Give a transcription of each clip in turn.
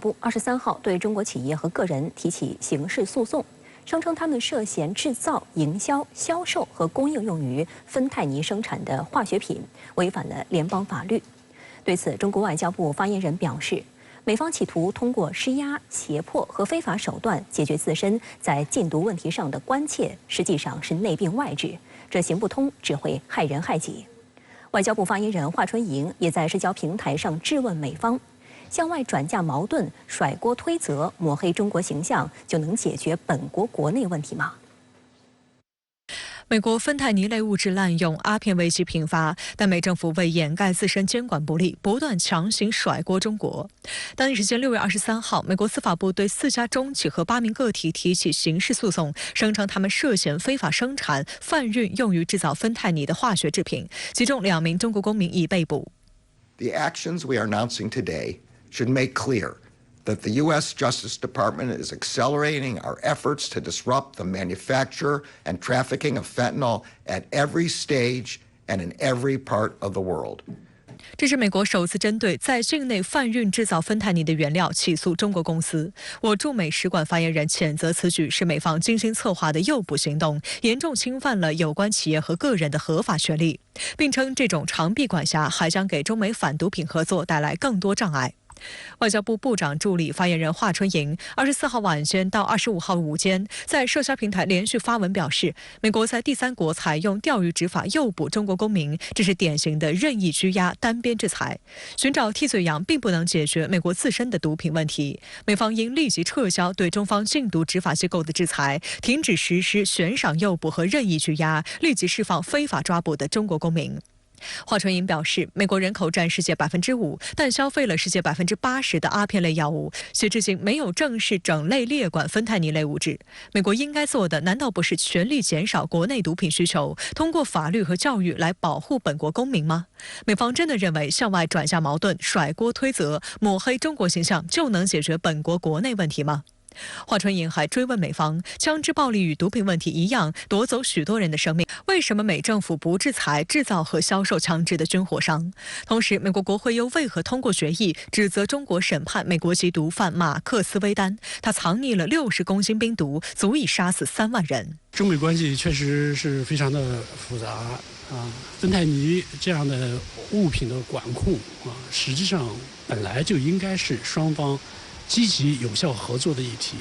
部23号对中国企业和个人提起刑事诉讼，声称他们涉嫌制造、营销、销售和供应用于芬太尼生产的化学品，违反了联邦法律。对此，中国外交部发言人表示，美方企图通过施压、胁迫和非法手段解决自身在禁毒问题上的关切，实际上是内病外治，这行不通，只会害人害己。外交部发言人华春莹也在社交平台上质问美方。 向外转嫁矛盾、甩锅推责、抹黑中国形象，就能解决本国国内问题吗？美国芬太尼类物质滥用，阿片危机频发，但美政府为掩盖自身监管不力，不断强行甩锅中国。当地时间6月23号，美国司法部对4家中企和8名个体提起刑事诉讼，声称他们涉嫌非法生产、贩运用于制造芬太尼的化学制品，其中2名中国公民已被捕。The actions we are announcing today should make clear that the U.S. Justice Department is accelerating our efforts to disrupt the manufacture and trafficking of fentanyl at every stage and in every part of the world. 这是美国首次针对在境内贩运制造芬太尼的原料起诉中国公司。我驻美使馆发言人谴责此举是美方精心策划的诱捕行动，严重侵犯了有关企业和个人的合法权利，并称这种长臂管辖还将给中美反毒品合作带来更多障碍。 外交部部长助理发言人华春莹24号晚间到25号午间，在社交平台连续发文表示，美国在第三国采用钓鱼执法诱捕中国公民，这是典型的任意拘押、单边制裁。寻找替罪羊并不能解决美国自身的毒品问题，美方应立即撤销对中方禁毒执法机构的制裁，停止实施悬赏诱捕和任意拘押，立即释放非法抓捕的中国公民。 华春莹表示，美国人口占世界5%，但消费了世界80%的阿片类药物，且至今没有正式整类列管芬太尼类物质。美国应该做的，难道不是全力减少国内毒品需求，通过法律和教育来保护本国公民吗？美方真的认为向外转嫁矛盾、甩锅推责、抹黑中国形象就能解决本国国内问题吗？ 华春莹还追问美方，枪支暴力与毒品问题一样，夺走许多人的生命，为什么美政府不制裁制造和销售枪支的军火商？同时，美国国会又为何通过决议指责中国审判美国籍毒贩马克思威丹？他藏匿了60公斤冰毒，足以杀死3万人。中美关系确实是非常的复杂啊，芬太尼这样的物品的管控啊，实际上本来就应该是双方 积极有效合作的议题，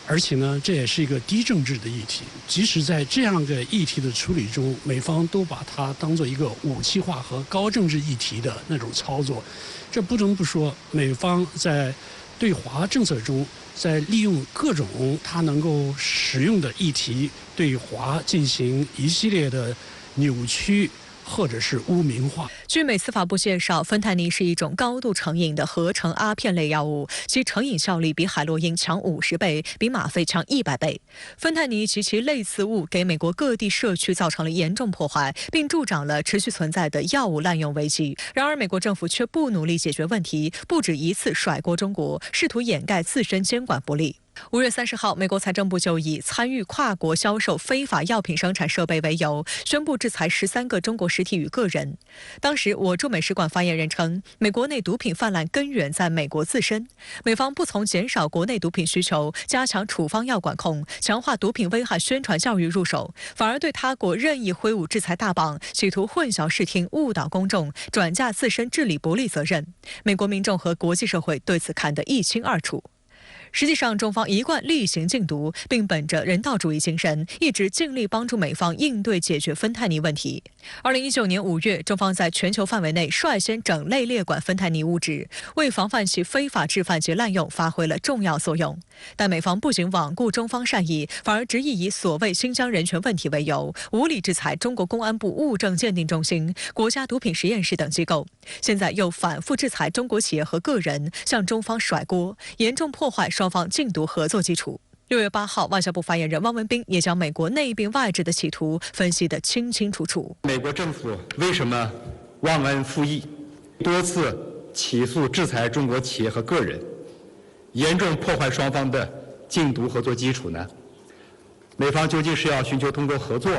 而且呢，这也是一个低政治的议题。即使在这样的议题的处理中，美方都把它当做一个武器化和高政治议题的那种操作，这不能不说，美方在对华政策中，在利用各种它能够使用的议题，对华进行一系列的扭曲 或者是污名化。据美司法部介绍，芬太尼是一种高度成瘾的合成阿片类药物，其成瘾效力比海洛因强50倍，比吗啡强100倍。芬太尼及其类似物给美国各地社区造成了严重破坏，并助长了持续存在的药物滥用危机。然而，美国政府却不努力解决问题，不止一次甩锅中国，试图掩盖自身监管不力。 5月30号，美国财政部就以参与跨国销售非法药品生产设备为由，宣布制裁13个中国实体与个人。当时，我驻美使馆发言人称，美国内毒品泛滥根源在美国自身，美方不从减少国内毒品需求、加强处方药管控、强化毒品危害宣传教育入手，反而对他国任意挥舞制裁大棒，企图混淆视听、误导公众，转嫁自身治理不力责任。美国民众和国际社会对此看得一清二楚。 实际上，中方一贯厉行禁毒，并本着人道主义精神，一直尽力帮助美方应对解决芬太尼问题。2019年5月，中方在全球范围内率先整类列管芬太尼物质，为防范其非法制贩及滥用发挥了重要作用。但美方不仅罔顾中方善意，反而执意以所谓新疆人权问题为由，无理制裁中国公安部物证鉴定中心、国家毒品实验室等机构。现在又反复制裁中国企业和个人，向中方甩锅，严重破坏双方禁毒合作基础。6月8号，外交部发言人汪文斌也将美国内病外治的企图分析得清清楚楚。美国政府为什么忘恩负义，多次起诉制裁中国企业和个人，严重破坏双方的禁毒合作基础呢？美方究竟是要寻求通过合作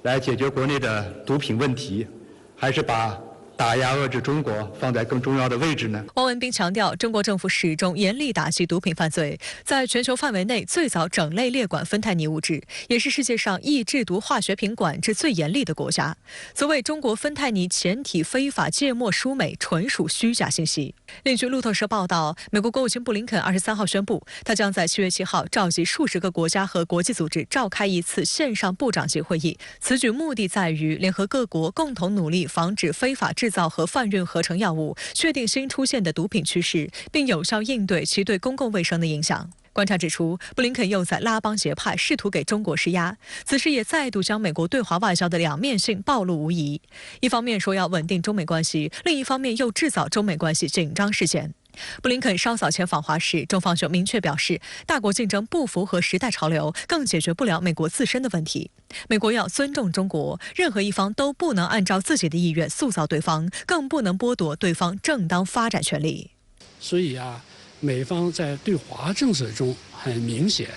来解决国内的毒品问题，还是把打压遏制中国放在更重要的位置呢？汪文斌强调，中国政府始终严厉打击毒品犯罪，在全球范围内最早整类列管芬太尼物质，也是世界上易制毒化学品管制最严厉的国家。所谓中国芬太尼前体非法芥末输美，纯属虚假信息。另据路透社报道，美国国务卿布林肯23号宣布，他将在7月7号召集数十个国家和国际组织召开一次线上部长级会议。此举目的在于联合各国共同努力防止非法制造和贩运合成药物，确定新出现的毒品趋势，并有效应对其对公共卫生的影响。观察指出，布林肯又在拉帮结派，试图给中国施压，此时也再度将美国对华外交的两面性暴露无遗。一方面说要稳定中美关系，另一方面又制造中美关系紧张事件。布林肯稍早前访华时，中方就明确表示，大国竞争不符合时代潮流，更解决不了美国自身的问题。美国要尊重中国，任何一方都不能按照自己的意愿塑造对方，更不能剥夺对方正当发展权利。所以美方在对华政策中很明显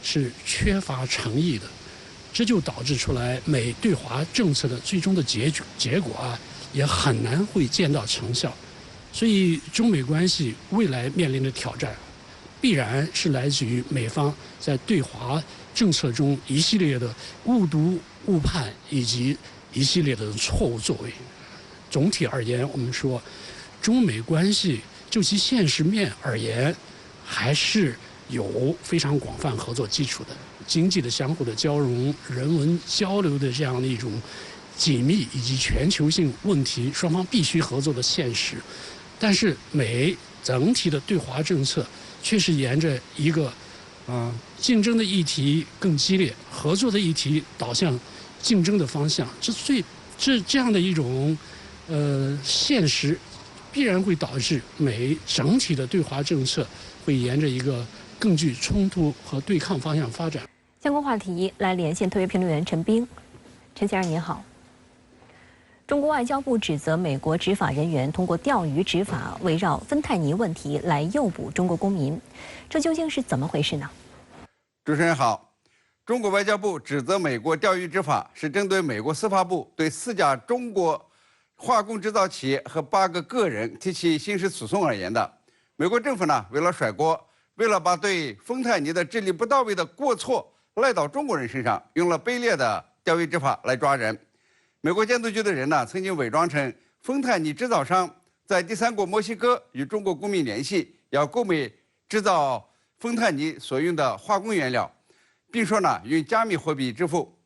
是缺乏诚意的，这就导致出来美对华政策的最终的结果也很难会见到成效。所以中美关系未来面临的挑战，必然是来自于美方在对华政策中一系列的误读误判以及一系列的错误作为。总体而言，我们说中美关系就其现实面而言，还是有非常广泛合作基础的，经济的相互的交融、人文交流的这样的一种紧密以及全球性问题，双方必须合作的现实。但是美整体的对华政策却是沿着一个竞争的议题更激烈，合作的议题导向竞争的方向，这样的一种现实，必然会导致美整体的对华政策会沿着一个更具冲突和对抗方向发展。相关话题来连线特约评论员陈斌。陈先生您好。中国外交部指责美国执法人员通过钓鱼执法，围绕芬太尼问题来诱捕中国公民，这究竟是怎么回事呢？主持人好，中国外交部指责美国钓鱼执法是针对美国司法部对4家中国化工制造企业和8个个人提起刑事诉讼而言的。美国政府呢，为了甩锅，为了把对芬太尼的治理不到位的过错赖到中国人身上，用了卑劣的钓鱼执法来抓人。美国监督局的人呢，曾经伪装成芬太尼制造商，在第三国墨西哥与中国公民联系，要购买制造芬太尼所用的化工原料，并说呢用加密货币支付。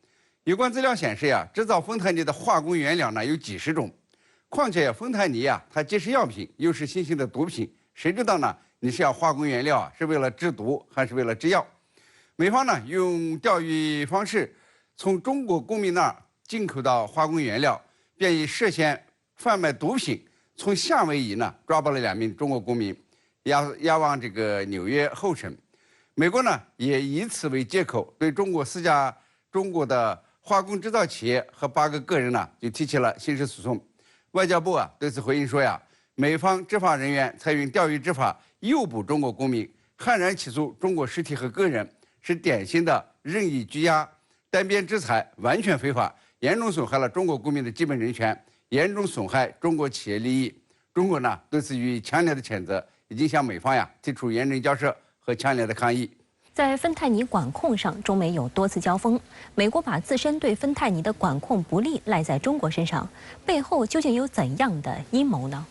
有关资料显示制造芬太尼的化工原料呢有几十种。况且芬太尼它既是药品，又是新型的毒品，谁知道呢？你是要化工原料是为了制毒还是为了制药？美方呢用钓鱼方式从中国公民那儿进口到化工原料，便以涉嫌贩卖毒品从夏威夷呢抓捕了2名中国公民，押往这个纽约候审。美国呢也以此为借口，对中国4家中国的化工制造企业和8个个人呢就提起了刑事诉讼。外交部对此回应说美方执法人员采用钓鱼执法诱捕中国公民，悍然起诉中国实体和个人，是典型的任意拘押、单边制裁，完全非法，严重损害了中国公民的基本人权，严重损害中国企业利益。中国呢对此予以强烈的谴责，已经向美方提出严正交涉和强烈的抗议。在芬太尼管控上，中美有多次交锋。美国把自身对芬太尼的管控不力赖在中国身上，背后究竟有怎样的阴谋呢？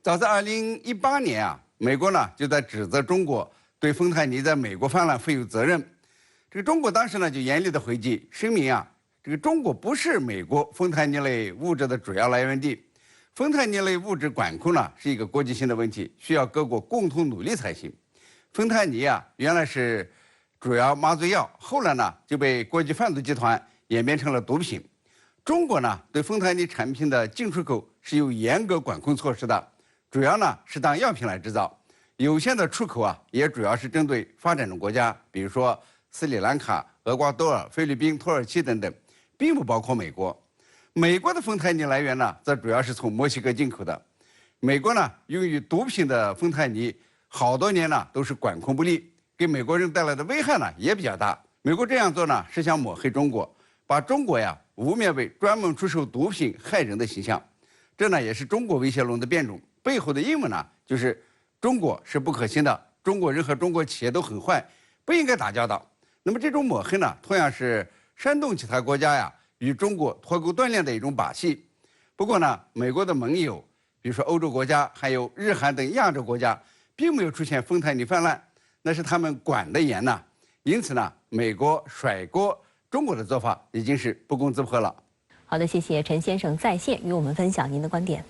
早在2018年美国呢就在指责中国对芬太尼在美国泛滥负有责任。这个中国当时呢就严厉的回击，声明这个中国不是美国芬太尼类物质的主要来源地。芬太尼类物质管控呢是一个国际性的问题，需要各国共同努力才行。芬太尼原来是主要麻醉药，后来呢就被国际贩毒集团演变成了毒品。中国呢对芬太尼产品的进出口是有严格管控措施的，主要呢是当药品来制造，有限的出口也主要是针对发展中国家，比如说斯里兰卡、厄瓜多尔、菲律宾、土耳其等等，并不包括美国。美国的芬太尼来源呢则主要是从墨西哥进口的。美国呢用于毒品的芬太尼好多年呢都是管控不力，给美国人带来的危害呢也比较大。美国这样做呢是想抹黑中国，把中国污蔑为专门出售毒品害人的形象。这呢也是中国威胁论的变种，背后的阴谋呢就是中国是不可信的，中国人和中国企业都很坏，不应该打交道。那么这种抹黑呢，同样是煽动其他国家呀与中国脱钩断链的一种把戏。不过呢，美国的盟友，比如说欧洲国家，还有日韩等亚洲国家，并没有出现芬太尼泛滥，那是他们管得严呐。因此呢，美国甩锅中国的做法已经是不攻自破了。好的，谢谢陈先生在线与我们分享您的观点。